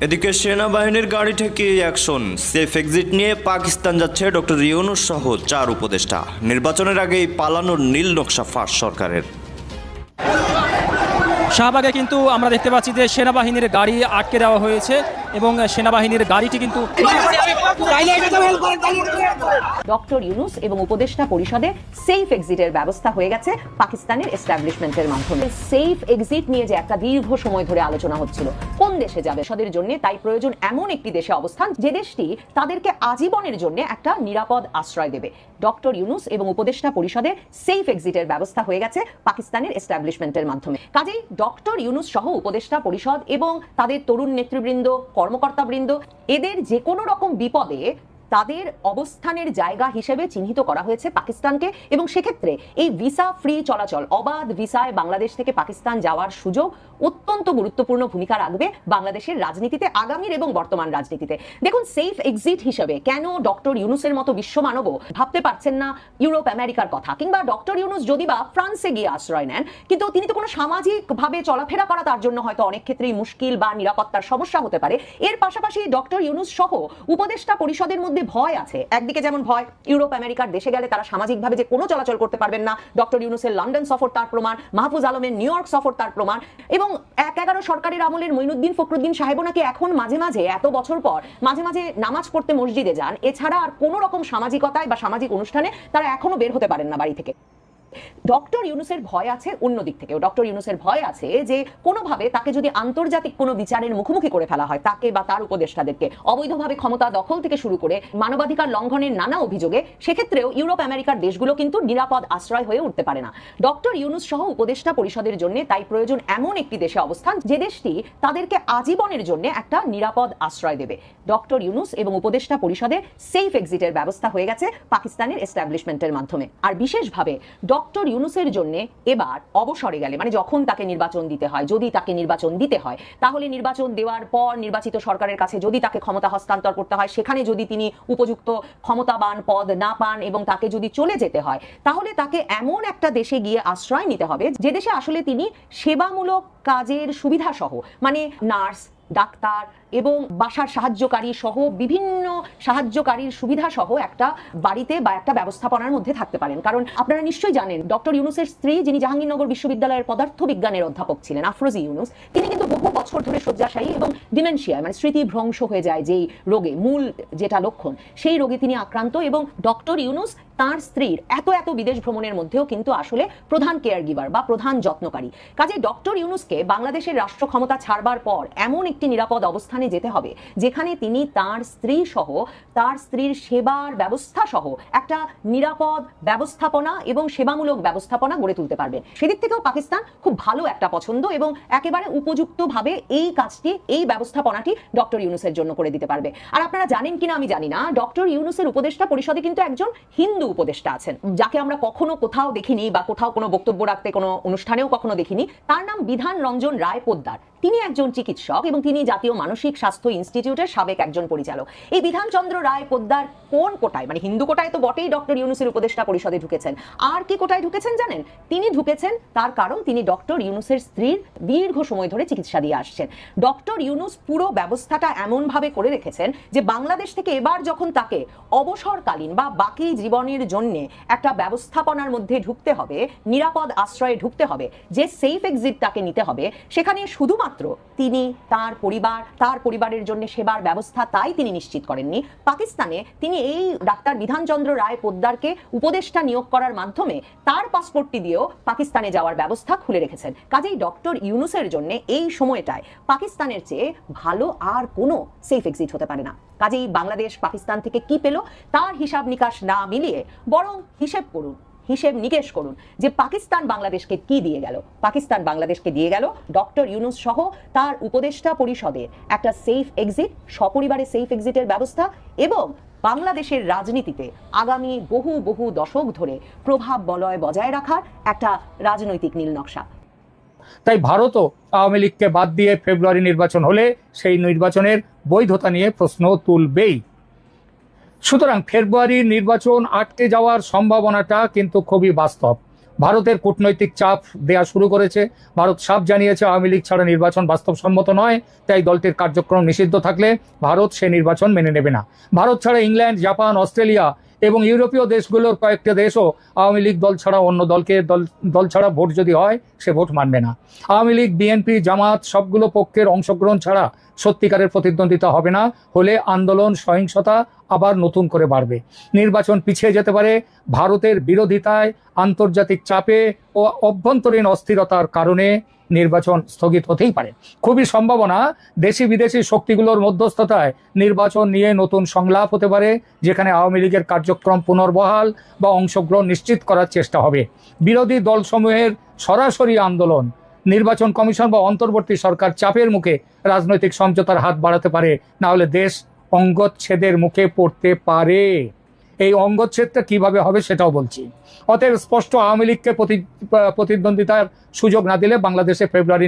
এদিকে সেনাবাহিনীর গাড়ি থেকে অ্যাকশন, সেফ এক্সিট নিয়ে পাকিস্তান যাচ্ছে ডক্টর ইউনূস সহ 4 উপদেষ্টা। নির্বাচনের আগেই পালানোর নীল নকশা ফাঁস সরকারের। শাহবাগে কিন্তু আমরা দেখতে পাচ্ছি যে সেনাবাহিনীর গাড়ি আটকে দেওয়া হয়েছে এবং সেনাবাহিনীর গাড়িটি কিন্তু ডক্টর ইউনূস এবং উপদেষ্টা পরিষদে সেফ এক্সিটের ব্যবস্থা হয়ে গেছে পাকিস্তানের এস্টাবলিশমেন্টের মাধ্যমে। সেফ এক্সিট নিয়ে যে একটা দীর্ঘ সময় ধরে আলোচনা হচ্ছিল, কোন দেশে যাবে তাদের জন্য, তাই প্রয়োজন এমন একটি দেশে অবস্থান যে দেশটি তাদেরকে আজীবনের জন্য একটা নিরাপদ আশ্রয় দেবে। ডক্টর ইউনূস এবং উপদেষ্টা পরিষদে সেফ এক্সিটের ব্যবস্থা হয়ে গেছে পাকিস্তানের এস্টাবলিশমেন্টের মাধ্যমে। কাজেই ডক্টর ইউনূস সহ উপদেষ্টা পরিষদ এবং তাদের তরুণ নেতৃবৃন্দ, কর্মকর্তাবৃন্দ, এদের যে কোনো রকম বিপদে তাদের অবস্থানের জায়গা হিসেবে চিহ্নিত করা হয়েছে পাকিস্তানকে। এবং সেক্ষেত্রে এই ভিসা ফ্রি চলাচল, অবাধ ভিসায় বাংলাদেশ থেকে পাকিস্তান যাওয়ার সুযোগ অত্যন্ত গুরুত্বপূর্ণ ভূমিকা রাখবে বাংলাদেশের রাজনীতিতে, আগামীর এবং বর্তমান রাজনীতিতে। দেখুন, সেফ এক্সিট হিসেবে কেন ডক্টর ইউনূসের মতো বিশ্বমানবও ভাবতে পারছেন না ইউরোপ আমেরিকার কথা, কিংবা ডক্টর ইউনূস যদি বা ফ্রান্সে গিয়ে আশ্রয় নেন, কিন্তু তিনি তো কোনো সামাজিকভাবে চলাফেরা করা তার জন্য হয়তো অনেক ক্ষেত্রেই মুশকিল বা নিরাপত্তার সমস্যা হতে পারে। এর পাশাপাশি ডক্টর ইউনূস সহ উপদেষ্টা পরিষদের মধ্যে ভয় আছে। একদিকে যেমন ভয়, ইউরোপ আমেরিকার দেশে গেলে তারা সামাজিকভাবে যে কোনো চলাচল করতে পারবেন না, ডক্টর ইউনূসের লন্ডন সফর তার প্রমাণ, মাহফুজ আলমের নিউ ইয়র্ক সফর তার প্রমাণ। এবং ১-১১ সরকারের আমলের মঈনুদ্দিন ফখরুদ্দিন সাহেবও নাকি এখন মাঝে মাঝে, এত বছর পর মাঝে মাঝে নামাজ পড়তে মসজিদে যান। এছাড়া আর কোনো রকম সামাজিকতায় বা সামাজিক অনুষ্ঠানে তারা এখনো বের হতে পারেন না বাড়ি থেকে। ডক্টর ইউনূসের ভয় আছে অন্য দিক থেকেও। ডক্টর ইউনূসের ভয় আছে যে কোনোভাবে তাকে যদি আন্তর্জাতিক কোনো বিচারের মুখোমুখি করে ফেলা হয়, তাকে বা তার উপদেষ্টাদেরকে অবৈধভাবে ক্ষমতা দখল থেকে শুরু করে মানবাধিকার লঙ্ঘনের নানা অভিযোগে, সেক্ষেত্রেও ইউরোপ আমেরিকার দেশগুলো কিন্তু নিরাপদ আশ্রয় হয়ে উঠতে পারে না ডক্টর ইউনূস সহ উপদেষ্টা পরিষদের জন্য। তাই প্রয়োজন এমন একটি দেশে অবস্থান যে দেশটি তাদেরকে আজীবনের জন্য একটা নিরাপদ আশ্রয় দেবে। ডক্টর ইউনূস এবং উপদেষ্টা পরিষদে সেফ এক্সিটের ব্যবস্থা হয়ে গেছে পাকিস্তানের এস্টাবলিশমেন্টের মাধ্যমে। আর বিশেষভাবে ডক্টর ইউনূসের জন্য এবার অবসরে গেলে, মানে যখন তাকে নির্বাচন দিতে হয়, যদি তাকে নির্বাচন দিতে হয়, তাহলে নির্বাচন দেওয়ার পর নির্বাচিত সরকারের কাছে যদি তাকে ক্ষমতা হস্তান্তর করতে হয়, সেখানে যদি তিনি উপযুক্ত ক্ষমতাবান পদ না পান এবং তাকে যদি চলে যেতে হয়, তাহলে তাকে এমন একটা দেশে গিয়ে আশ্রয় নিতে হবে যে দেশে আসলে তিনি সেবামূলক কাজের সুবিধা সহ, মানে নার্স, ডাক্তার এবং বাসার সাহায্যকারী সহ বিভিন্ন সাহায্যকারীর সুবিধা সহ একটা বাড়িতে বা একটা ব্যবস্থাপনার মধ্যে থাকতে পারেন। কারণ আপনারা নিশ্চয়ই জানেন, ডক্টর ইউনূসের স্ত্রী, যিনি জাহাঙ্গীরনগর বিশ্ববিদ্যালয়ের পদার্থবিজ্ঞানের অধ্যাপক ছিলেন, আফরোজি ইউনূস, তিনি কিন্তু বহু বছর ধরে শয্যাশায়ী এবং ডিমেনশিয়া, মানে স্মৃতিভ্রংশ হয়ে যায় যেই রোগে, মূল যেটা লক্ষণ, সেই রোগে তিনি আক্রান্ত। এবং ডক্টর ইউনূস তার স্ত্রীর এত বিদেশ ভ্রমণের মধ্যেও কিন্তু আসলে প্রধান কেয়ার গিভার বা প্রধান যত্নকারী। কাজে ডক্টর ইউনূসকে বাংলাদেশের রাষ্ট্র ক্ষমতা ছাড়বার পর এমন একটি নিরাপদ অবস্থানে যেতে হবে যেখানে তিনি তার স্ত্রী সহ, তার স্ত্রীর সেবার ব্যবস্থা সহ একটা নিরাপদ ব্যবস্থাপনা এবং সেবামূলক ব্যবস্থাপনা গড়ে তুলতে পারবেন। সেদিক থেকেও পাকিস্তান খুব ভালো একটা পছন্দ এবং একেবারে উপযুক্তভাবে এই কাজটি, এই ব্যবস্থাপনাটি ডক্টর ইউনূসের জন্য করে দিতে পারবে। আর আপনারা জানেন কিনা আমি জানি না, ডক্টর ইউনূসের উপদেষ্টা পরিষদে কিন্তু একজন হিন্দু উপদেষ্টা আছেন, যাকে আমরা কখনো কোথাও দেখিনি বা কোথাও কোনো বক্তব্য রাখতে কোনো অনুষ্ঠানেও কখনো দেখিনি। তার নাম বিধান রঞ্জন রায় পোদ্দার। তিনি একজন চিকিৎসক এবং তিনি জাতীয় মানসিক স্বাস্থ্য ইনস্টিটিউটের সাবেক একজন পরিচালক। এই বিধানচন্দ্র রায় পোদ্দার কোন কোটায়, মানে হিন্দু কোটায় তো বটেই ডক্টর ইউনূসের উপদেষ্টা পরিষদে ঢুকেছেন, আর কি কোটায় ঢুকেছেন জানেন? তিনি ঢুকেছেন তার কারণ তিনি ডক্টর ইউনূসের স্ত্রীর দীর্ঘ সময় ধরে চিকিৎসা দিয়ে আসছেন। ডক্টর ইউনূস পুরো ব্যবস্থাটা এমন ভাবে করে রেখেছেন যে বাংলাদেশ থেকে এবার যখন তাকে অবসরকালীন বা বাকি জীবনের জন্য একটা ব্যবস্থাপনার মধ্যে ঢুকতে হবে, নিরাপদ আশ্রয়ে ঢুকতে হবে, যে সেফ এক্সিট তাকে নিতে হবে, সেখানে শুধুমাত্র তিনি, তার পরিবার, তার পরিবারের জন্য সেবার ব্যবস্থা তাই তিনি নিশ্চিত করেননি। পাকিস্তানে তিনি এই ডাক্তার বিধানচন্দ্র রায় পোদ্দারকে উপদেষ্টা নিয়োগ করার মাধ্যমে তার পাসপোর্টটি দিয়েও পাকিস্তানে যাওয়ার ব্যবস্থা খুলে রেখেছেন। কাজেই ডক্টর ইউনূসের জন্য এই সময়টায় পাকিস্তানের চেয়ে ভালো আর কোনো সেফ এক্সিট হতে পারে না। কাজেই বাংলাদেশ পাকিস্তান থেকে কি পেল তার হিসাব নিকাশ না মিলিয়ে বরং হিসেব নিকেশ করুন যে পাকিস্তান বাংলাদেশকে কি দিয়ে গেল। পাকিস্তান বাংলাদেশকে দিয়ে গেল ডক্টর ইউনূস সহ তার উপদেষ্টা পরিষদের একটা সেফ এক্সিট, সপরিবারে সেফ এক্সিটের ব্যবস্থা এবং বাংলাদেশের রাজনীতিতে আগামী বহু দশক ধরে প্রভাব বলয় বজায় রাখার একটা রাজনৈতিক নীল নকশা। তাই ভারতও আওয়ামী লীগকে বাদ দিয়ে ফেব্রুয়ারি নির্বাচন হলে সেই নির্বাচনের বৈধতা নিয়ে প্রশ্ন তুলবেই। সুতরাং ফেব্রুয়ারির নির্বাচন আটকে যাওয়ার সম্ভাবনাটা কিন্তু খুবই বাস্তব। ভারতের কূটনৈতিক চাপ দেয়া শুরু করেছে। ভারত সাফ জানিয়েছে আওয়ামী লীগ ছাড়া নির্বাচন বাস্তবসম্মত নয়, তাই দলটির কার্যক্রম নিষিদ্ধ থাকলে ভারত সে নির্বাচন মেনে নেবে না। ভারত ছাড়া ইংল্যান্ড, জাপান, অস্ট্রেলিয়া এবং ইউরোপীয় দেশগুলোর কয়েকটা দেশও আওয়ামী লীগ দল ছাড়া অন্য দল ছাড়া ভোট যদি হয় সে ভোট মানবে না। আওয়ামী লীগ, বিএনপি, জামাত সবগুলো পক্ষের অংশগ্রহণ ছাড়া সত্যিকারের প্রতিদ্বন্দ্বিতা হবে না, হলে আন্দোলন, সহিংসতা আবার নতুন করে বাড়বে। নির্বাচন পিছিয়ে যেতে পারে ভারতের বিরোধিতায়, আন্তর্জাতিক চাপে ও অভ্যন্তরীণ অস্থিরতার কারণে নির্বাচন স্থগিত হতেই পারে। খুবই সম্ভাবনা দেশি বিদেশি শক্তিগুলোর মধ্যস্থতায় নির্বাচন নিয়ে নতুন সংলাপ হতে পারে, যেখানে আওয়ামী লীগের কার্যক্রম পুনর্বহাল বা অংশগ্রহণ নিশ্চিত করার চেষ্টা হবে। বিরোধী দলসমূহের সরাসরি আন্দোলন, নির্বাচন কমিশন বা অন্তর্বর্তী সরকার চাপের মুখে রাজনৈতিক সমঝোতার হাত বাড়াতে পারে, না হলে দেশ অঙ্গচ্ছেদের মুখে পড়তে পারে। এই অঙ্গচ্ছেদটা কিভাবে হবে সেটাও বলছি। অতএব স্পষ্ট আওয়ামী লীগকে প্রতিদ্বন্দ্বিতার সুযোগ না দিলে বাংলাদেশে ফেব্রুয়ারি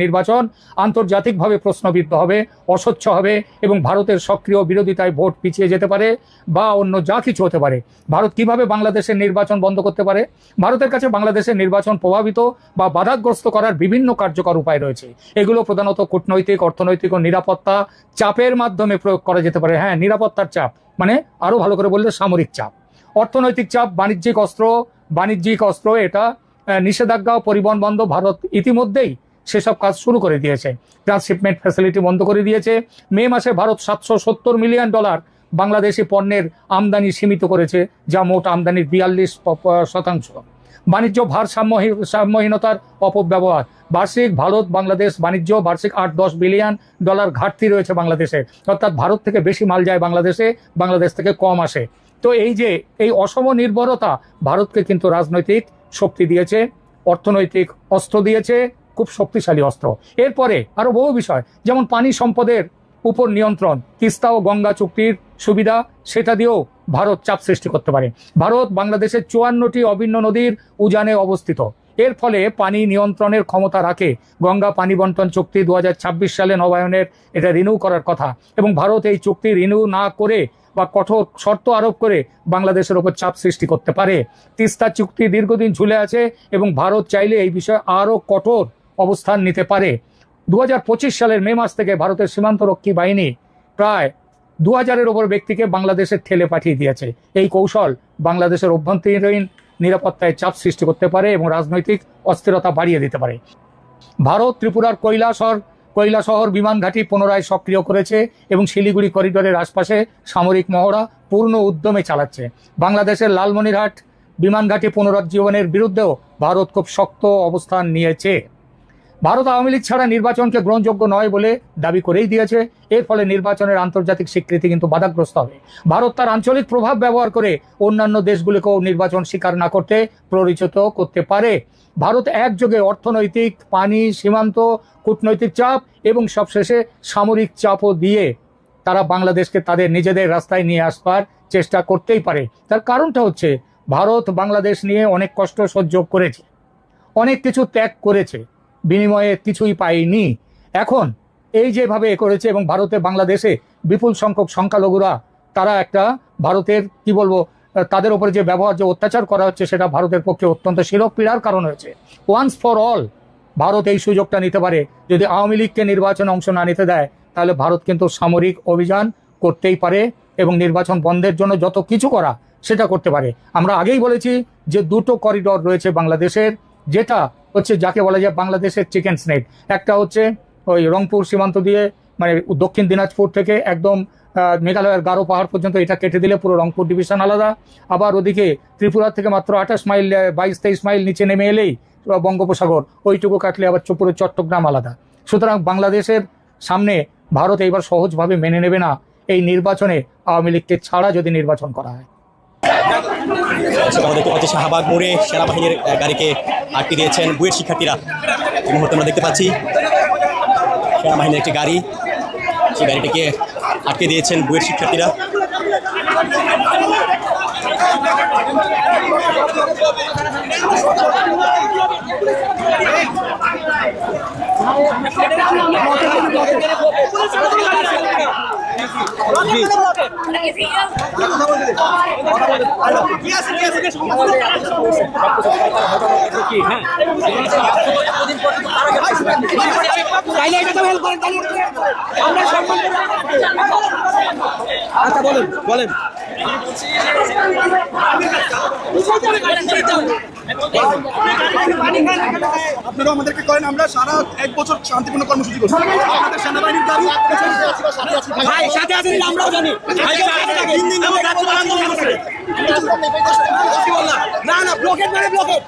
নির্বাচন আন্তর্জাতিকভাবে প্রশ্নবিদ্ধ হবে, অস্বচ্ছ হবে এবং ভারতের সক্রিয় বিরোধিতায় ভোট পিছিয়ে যেতে পারে বা অন্য যা কিছু হতে পারে। ভারত কিভাবে বাংলাদেশের নির্বাচন বন্ধ করতে পারে? ভারতের কাছে বাংলাদেশের নির্বাচন প্রভাবিত বা বাধাগ্রস্ত করার বিভিন্ন কার্যকর উপায় রয়েছে। এগুলো প্রধানত কূটনৈতিক, অর্থনৈতিক ও নিরাপত্তা চাপের মাধ্যমে প্রয়োগ করা যেতে পারে। হ্যাঁ, নিরাপত্তার চাপ মানে আরো ভালো করে বললে সামরিক চাপ। অর্থনৈতিক চাপ, বাণিজ্যিক অস্ত্র এটা নিষেধাজ্ঞা ও পরিবহন বন্ধ, ভারত ইতিমধ্যেই সেসব কাজ শুরু করে দিয়েছে। ট্রান্সশিপমেন্ট ফ্যাসিলিটি বন্ধ করে দিয়েছে। মে মাসে ভারত $770 মিলিয়ন বাংলাদেশি পণ্যের আমদানি সীমিত করেছে, যা মোট আমদানির 42%। বাণিজ্য ভারসাম্যহীনতার অপব্যবহার, বার্ষিক ভারত বাংলাদেশ বাণিজ্য বার্ষিক $8-10 বিলিয়ন ঘাটতি রয়েছে বাংলাদেশে, অর্থাৎ ভারত থেকে বেশি মাল যায় বাংলাদেশে, বাংলাদেশ থেকে কম আসে। তো এই অসম নির্ভরতা ভারতকে কিন্তু রাজনৈতিক শক্তি দিয়েছে, অর্থনৈতিক অস্ত্র দিয়েছে, খুব শক্তিশালী অস্ত্র। এরপরে আরো বহু বিষয়, যেমন পানি সম্পদের উপর নিয়ন্ত্রণ, তিস্তা ও গঙ্গা চুক্তির সুবিধা, সেটা দিয়েও ভারত চাপ সৃষ্টি করতে পারে। ভারত বাংলাদেশের 54টি অভিন্ন নদীর উজানে অবস্থিত, এর ফলে পানি নিয়ন্ত্রণের ক্ষমতা রাখে। গঙ্গা পানি বন্টন চুক্তি 2026 সালে নবায়নের এটা রিনিউ করার কথা, এবং ভারত এই চুক্তি রিনিউ না করে বা কঠোর শর্ত আরোপ করে বাংলাদেশের ওপর চাপ সৃষ্টি করতে পারে। তিস্তা চুক্তি দীর্ঘদিন ঝুলে আছে এবং ভারত চাইলে এই বিষয়ে আরো কঠোর অবস্থান নিতে পারে। 2025 সালের মে মাস থেকে ভারতের সীমান্তরক্ষী বাহিনী প্রায় 2000-এর ওপর ব্যক্তিকে বাংলাদেশে ঠেলে পাঠিয়ে দিয়েছে। এই কৌশল বাংলাদেশের অভ্যন্তরীণ নিরাপত্তায় চাপ সৃষ্টি করতে পারে এবং রাজনৈতিক অস্থিরতা বাড়িয়ে দিতে পারে। ভারত ত্রিপুরার কৈলাসহর বিমান ঘাঁটি পুনরায় সক্রিয় করেছে এবং শিলিগুড়ি করিডোরের আশপাশে সামরিক মহড়া পূর্ণ উদ্যমে চালাচ্ছে। বাংলাদেশের লালমনিরহাট বিমান ঘাঁটি পুনরুজ্জীবনের বিরুদ্ধেও ভারত খুব শক্ত অবস্থান নিয়েছে। ভারত আওয়ামী লীগ ছাড়া নির্বাচনকে গ্রহণযোগ্য নয় বলে দাবি করেই দিয়েছে। এর ফলে নির্বাচনের আন্তর্জাতিক স্বীকৃতি কিন্তু বাধাগ্রস্ত হবে। ভারত তার আঞ্চলিক প্রভাব ব্যবহার করে অন্যান্য দেশগুলিকেও নির্বাচন স্বীকার না করতে প্ররোচিত করতে পারে। ভারত একযোগে অর্থনৈতিক, পানি, সীমান্ত, কূটনৈতিক চাপ এবং সবশেষে সামরিক চাপও দিয়ে তারা বাংলাদেশকে তাদের নিজেদের রাস্তায় নিয়ে আসবার চেষ্টা করতেই পারে। তার কারণটা হচ্ছে ভারত বাংলাদেশ নিয়ে অনেক কষ্ট সহ্য করেছে, অনেক কিছু ত্যাগ করেছে, বিনিময়ে কিছুই পায়নি। এখন এই যেভাবে করেছে এবং ভারতে বাংলাদেশে বিপুল সংখ্যক সংখ্যালঘুরা তারা একটা ভারতের কি বলবো তাদের উপরে যে ব্যবহার, যে অত্যাচার করা হচ্ছে সেটা ভারতের পক্ষে অত্যন্ত শিরোপীড়ার কারণ হয়েছে। ওয়ান্স ফর অল ভারত এই সুযোগটা নিতে পারে। যদি আওয়ামী লীগকে নির্বাচনে অংশ না নিতে দেয় তাহলে ভারত কিন্তু সামরিক অভিযান করতেই পারে এবং নির্বাচন বন্ধের জন্য যত কিছু করা সেটা করতে পারে। আমরা আগেই বলেছি যে দুটো করিডোর রয়েছে বাংলাদেশের, যেটা হচ্ছে যাকে বলা যায় বাংলাদেশের চিকেন স্নেক। একটা হচ্ছে ওই রংপুর সীমান্ত দিয়ে মানে দক্ষিণ দিনাজপুর থেকে একদম মেঘালয়ের গারো পাহাড় পর্যন্ত এটা কেটে দিলে পুরো রংপুর ডিভিশন আলাদা। আবার ওদিকে ত্রিপুরা থেকে মাত্র 28 মাইল 22-23 মাইল নিচে নেমে এলেই বঙ্গোপসাগর, ওইটুকু কাটলে আবার পুরো চট্টগ্রাম আলাদা। সুতরাং বাংলাদেশের সামনে ভারত এইবার সহজভাবে মেনে নেবে না এই নির্বাচনে আওয়ামী লীগকে ছাড়া যদি নির্বাচন করা হয়। দেখতে পাচ্ছি শাহবাগ মোড়ে সেনাবাহিনীর গাড়িকে আটকে দিয়েছেন বুয়েট শিক্ষার্থীরা। এই মুহূর্তে আমরা দেখতে পাচ্ছি সেনাবাহিনীর একটি গাড়ি, সেই গাড়িটিকে আটকে দিয়েছেন বুয়েট শিক্ষার্থীরা। আচ্ছা বলেন বলেন আপনারা আমাদেরকে করেন, আমরা সারা 1 বছর শান্তিপূর্ণ কর্মসূচি করছি। আমাদের সেনাবাহিনীর গাড়ি ভাই সাথে আছেন আমরাও জানি তিন দিন ধরে রাজ্য আন্দোলন করছে। না না ব্লকেট মানে ব্লকেট